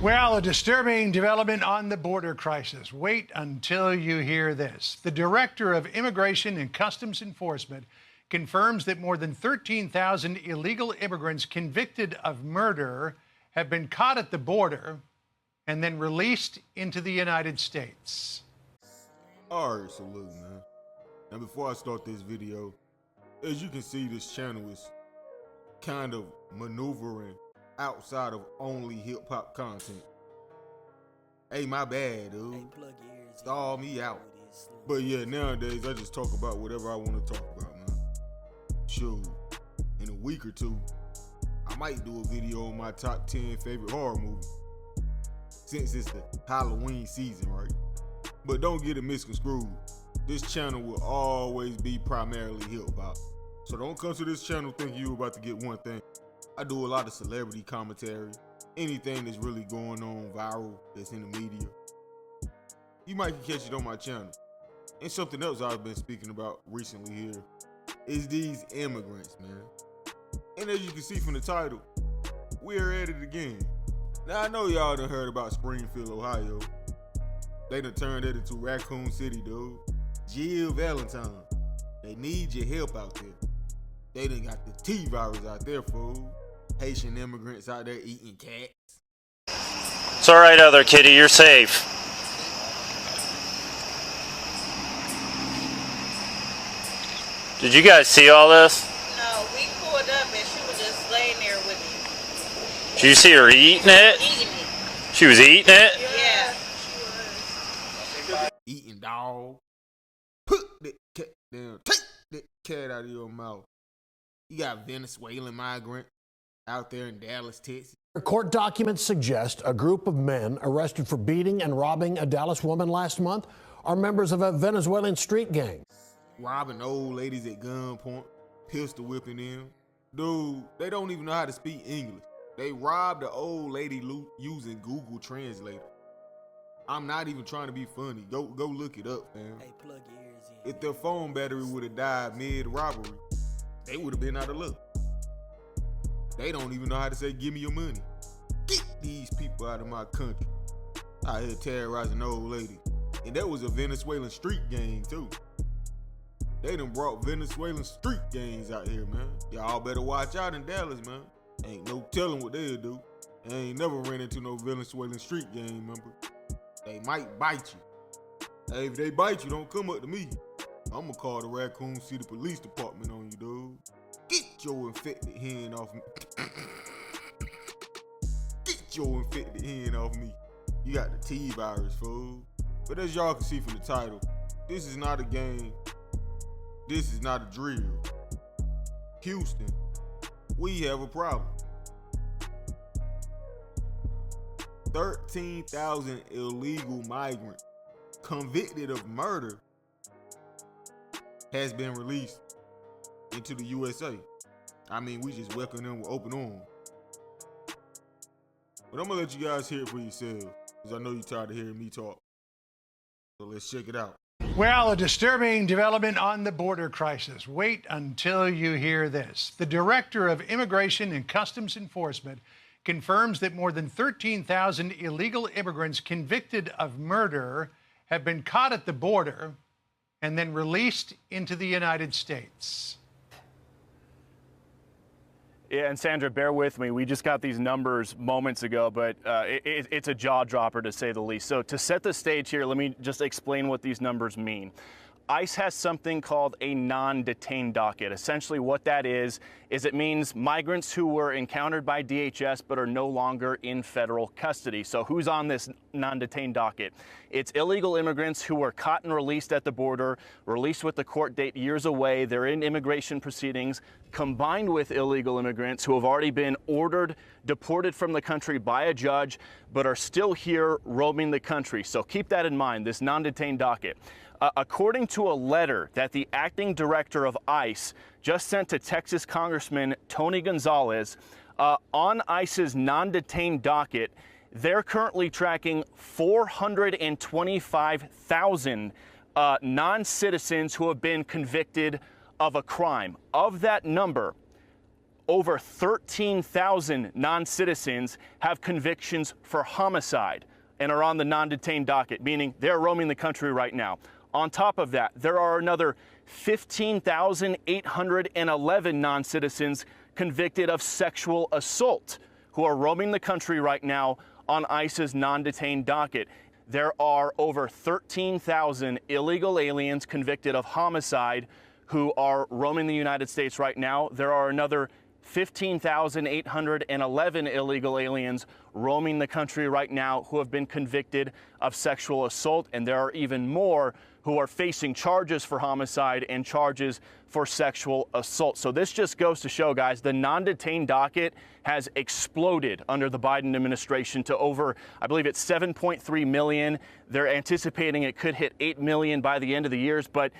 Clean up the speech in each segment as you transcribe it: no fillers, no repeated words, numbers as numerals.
Well, a disturbing development on the border crisis. Wait until you hear this. The director of Immigration and Customs Enforcement confirms that more than 13,000 illegal immigrants convicted of murder have been caught at the border and then released into the United States. All right, salute, man. Now, before I start this video, as you can see, this channel is kind of maneuvering outside of only hip-hop content. Hey, my bad, dude. Stall me out. But yeah, nowadays, I just talk about whatever I want to talk about, man. Shoot, in a week or two, I might do a video on my top 10 favorite horror movies, since it's the Halloween season, right? But don't get it misconstrued. This channel will always be primarily hip-hop. So don't come to this channel thinking you're about to get one thing. I do a lot of celebrity commentary, anything that's really going on viral that's in the media. You might catch it on my channel. And something else I've been speaking about recently here is these immigrants, man. And as you can see from the title, we're at it again. Now I know y'all done heard about Springfield, Ohio. They done turned it into Raccoon City, dude. Jill Valentine, they need your help out there. They done got the T virus out there, fool. Haitian immigrants out there eating cats. It's all right, other kitty, you're safe. Did you guys see all this? No, we pulled up and she was just laying there with me. Did you see her eating it? Eating it. She was eating it? Yeah. Eating dog. Put that cat down. Take that cat out of your mouth. You got Venezuelan migrant out there in Dallas, Texas. Court documents suggest a group of men arrested for beating and robbing a Dallas woman last month are members of a Venezuelan street gang. Robbing old ladies at gunpoint, pistol whipping them. Dude, they don't even know how to speak English. They robbed the old lady using Google Translator. I'm not even trying to be funny. Go look it up, fam. Hey, plug your ears in. If their phone battery would have died mid-robbery, they would have been out of luck. They don't even know how to say, give me your money. Get these people out of my country. Out here terrorizing old lady. And that was a Venezuelan street gang, too. They done brought Venezuelan street gangs out here, man. Y'all better watch out in Dallas, man. Ain't no telling what they'll do. I ain't never ran into no Venezuelan street gang member. They might bite you. Hey, if they bite you, don't come up to me. I'm gonna call the Raccoon City Police Department on you, dude. Get your infected hand off me. Get your infected hand off me. You got the T virus, fool. But as y'all can see from the title, this is not a game. This is not a drill. Houston, we have a problem. 13,000 illegal migrants convicted of murder has been released into the USA. I mean, we just welcome them with open arms. But I'm gonna let you guys hear it for yourselves, because I know you're tired of hearing me talk. So let's check it out. Well, a disturbing development on the border crisis. Wait until you hear this. The director of Immigration and Customs Enforcement confirms that more than 13,000 illegal immigrants convicted of murder have been caught at the border and then released into the United States. Yeah, and Sandra, bear with me. We just got these numbers moments ago, but it's a jaw dropper to say the least. So to set the stage here, let me just explain what these numbers mean. ICE has something called a non-detained docket. Essentially what that is it means migrants who were encountered by DHS but are no longer in federal custody. So who's on this non-detained docket? It's illegal immigrants who were caught and released at the border, released with the court date years away. They're in immigration proceedings, combined with illegal immigrants who have already been ordered deported from the country by a judge but are still here roaming the country. So keep that in mind, this non-detained docket. According to a letter that the acting director of ICE just sent to Texas Congressman Tony Gonzalez, on ICE's non-detained docket, they're currently tracking 425,000 non-citizens who have been convicted of a crime. Of that number, over 13,000 non-citizens have convictions for homicide and are on the non-detained docket, meaning they're roaming the country right now. On top of that, there are another 15,811 non-citizens convicted of sexual assault who are roaming the country right now on ICE's non-detained docket. There are over 13,000 illegal aliens convicted of homicide who are roaming the United States right now. There are another 15,811 illegal aliens roaming the country right now who have been convicted of sexual assault, and there are even more who are facing charges for homicide and charges for sexual assault. So this just goes to show, guys, the non-detained docket has exploded under the Biden administration to over, I believe it's 7.3 million. They're anticipating it could hit 8 million by the end of the year. But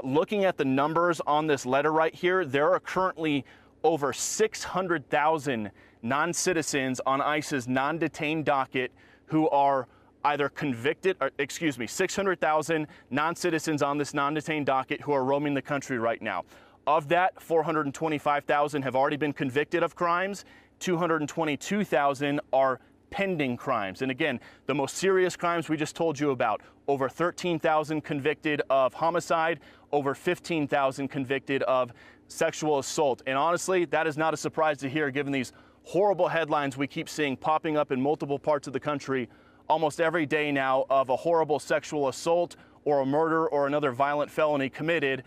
looking at the numbers on this letter right here, there are currently over 600,000 non-citizens on ICE's non-detained docket who are either convicted, or 600,000 non-citizens on this non-detained docket who are roaming the country right now. Of that, 425,000 have already been convicted of crimes. 222,000 are pending crimes. And again, the most serious crimes we just told you about, over 13,000 convicted of homicide, over 15,000 convicted of sexual assault. And honestly, that is not a surprise to hear given these horrible headlines we keep seeing popping up in multiple parts of the country almost every day now of a horrible sexual assault or a murder or another violent felony committed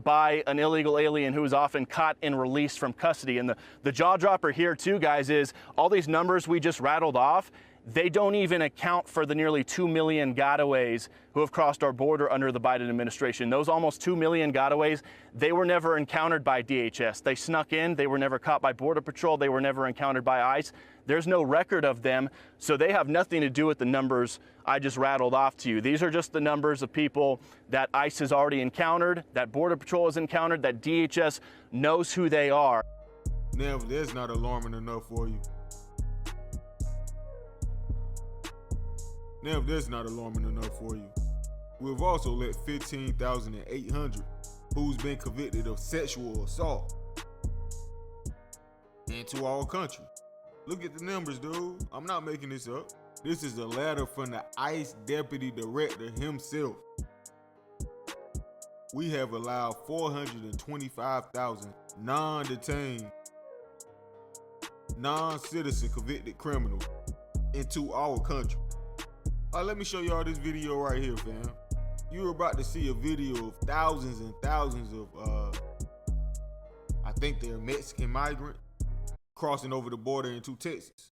by an illegal alien who is often caught and released from custody. And the jaw dropper here too, guys, is all these numbers we just rattled off, they don't even account for the nearly 2 million gotaways who have crossed our border under the Biden administration. Those almost 2 million gotaways, they were never encountered by DHS. They snuck in, they were never caught by Border Patrol, they were never encountered by ICE. There's no record of them, so they have nothing to do with the numbers I just rattled off to you. These are just the numbers of people that ICE has already encountered, that Border Patrol has encountered, that DHS knows who they are. Now, if that's not alarming enough for you, we've also let 15,800 who's been convicted of sexual assault into our country. Look at the numbers, dude. I'm not making this up. This is a letter from the ICE Deputy Director himself. We have allowed 425,000 non-detained, non-citizen convicted criminals into our country. Let me show y'all this video right here, fam. You're about to see a video of thousands and thousands of, I think they're Mexican migrants crossing over the border into Texas.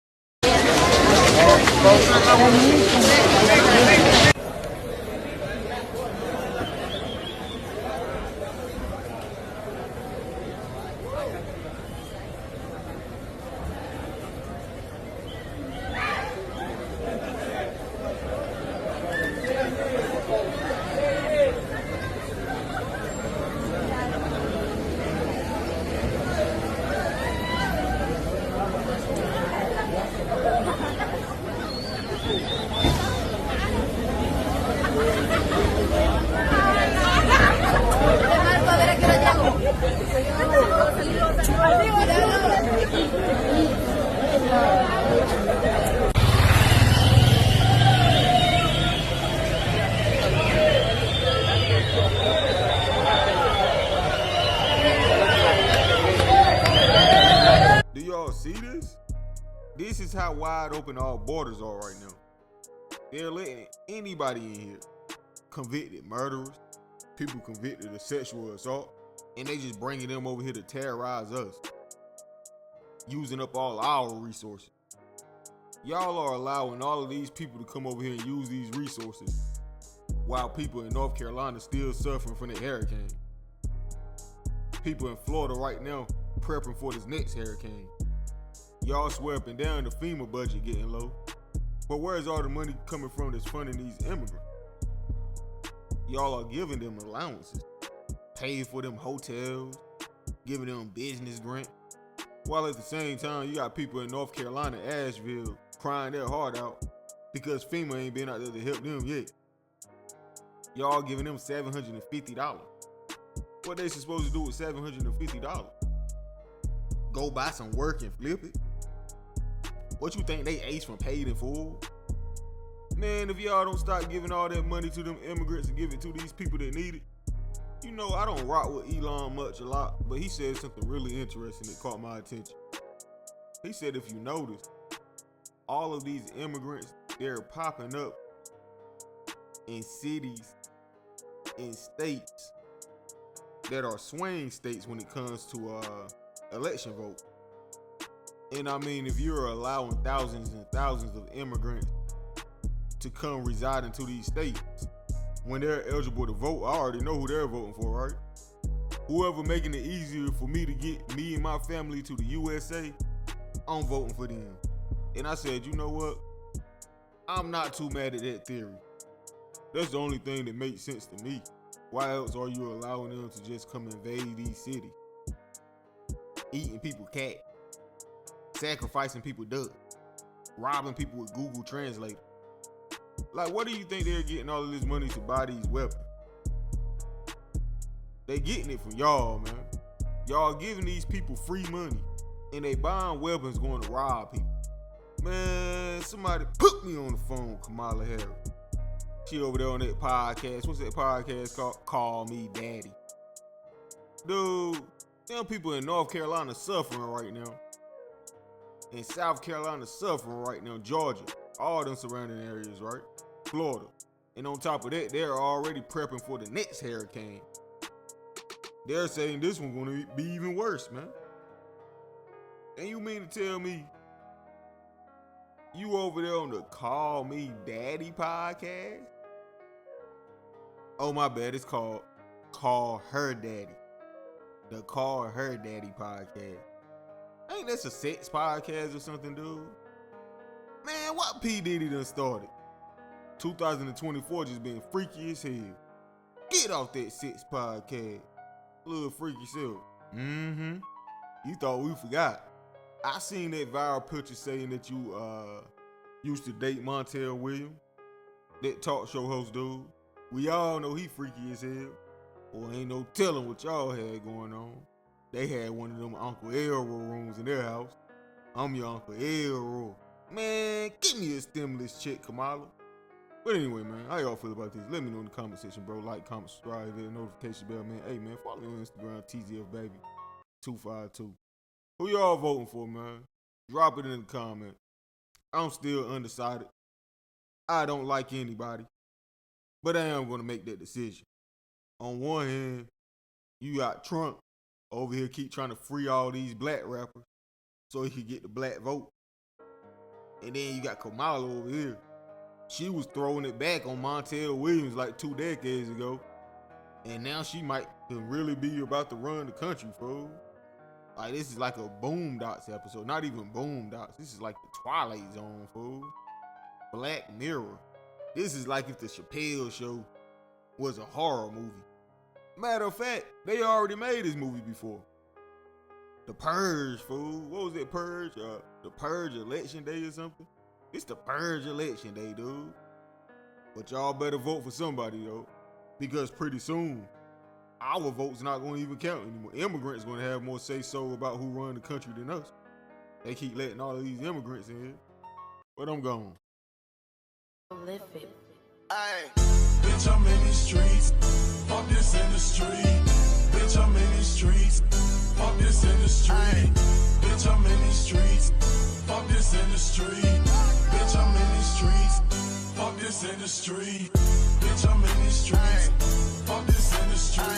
Do y'all see this? This is how wide open our borders are right now. They're letting anybody in here. Convicted murderers, people convicted of sexual assault, and they just bringing them over here to terrorize us, using up all our resources. Y'all are allowing all of these people to come over here and use these resources while people in North Carolina still suffering from the hurricane. People in Florida right now prepping for this next hurricane. Y'all swear up and down the FEMA budget getting low, but where's all the money coming from that's funding these immigrants? Y'all are giving them allowances, paying for them hotels, giving them business grant, while at the same time you got people in North Carolina, Asheville, crying their heart out because FEMA ain't been out there to help them yet. Y'all giving them $750. What they supposed to do with $750? go buy some work and flip it? What you think they ace from paid in full? Man, if y'all don't start giving all that money to them immigrants and give it to these people that need it. You know, I don't rock with Elon much a lot, but he said something really interesting that caught my attention. He said if you notice, all of these immigrants, they're popping up in cities, in states that are swing states when it comes to election vote. And I mean, if you're allowing thousands and thousands of immigrants to come reside into these states, when they're eligible to vote, I already know who they're voting for, right? Whoever making it easier for me to get me and my family to the USA, I'm voting for them. And I said, you know what? I'm not too mad at that theory. That's the only thing that makes sense to me. Why else are you allowing them to just come invade these cities? Eating people cat, sacrificing people duck, robbing people with Google Translator. Like, what do you think they're getting all of this money to buy these weapons? They getting it from y'all, man. Y'all giving these people free money, and they buying weapons going to rob people. Man, somebody put me on the phone, Kamala Harris. She over there on that podcast. What's that podcast called? Call Me Daddy. Dude, them people in North Carolina suffering right now. In South Carolina suffering right now. Georgia. All them surrounding areas, right? Florida. And on top of that, they're already prepping for the next hurricane. They're saying this one's gonna be even worse, man. And you mean to tell me you over there on the Call Me Daddy podcast? Oh, my bad. It's called Call Her Daddy. The Call Her Daddy podcast. Ain't this a sex podcast or something, dude? Man, what P. Diddy done started? 2024 just been freaky as hell. Get off that sex podcast. Little freaky self. You thought we forgot. I seen that viral picture saying that you used to date Montel Williams, that talk show host dude. We all know he freaky as hell. Boy, ain't no telling what y'all had going on. They had one of them Uncle Elroy rooms in their house. I'm your Uncle Elroy. Man, give me a stimulus check, Kamala. But anyway, man, how y'all feel about this? Let me know in the comment section, bro. Like, comment, subscribe, hit the notification bell, man. Hey, man, follow me on Instagram, TZFBaby252. Who y'all voting for, man? Drop it in the comment. I'm still undecided. I don't like anybody, but I am going to make that decision. On one hand, you got Trump over here keep trying to free all these black rappers so he could get the black vote. And then you got Kamala over here. She was throwing it back on Montel Williams like 2 decades ago. And now she might really be about to run the country, fool. Like, this is like a Boondocks episode. Not even Boondocks. This is like the Twilight Zone, fool. Black Mirror. This is like if the Chappelle Show was a horror movie. Matter of fact, they already made this movie before. The Purge, fool. What was that Purge? The Purge Election Day or something? It's the Purge Election Day, dude. But y'all better vote for somebody, though. Because pretty soon, our vote's not going to even count anymore. Immigrants going to have more say-so about who run the country than us. They keep letting all of these immigrants in. But I'm gone. Live it. Ay, bitch, I'm in these streets. Fuck this industry. Bitch, I'm in these streets. Fuck this industry. Ay, bitch, I'm in these streets. Fuck this industry. Bitch, I'm in these streets. Fuck this industry. Bitch, I'm in these streets. Fuck this industry.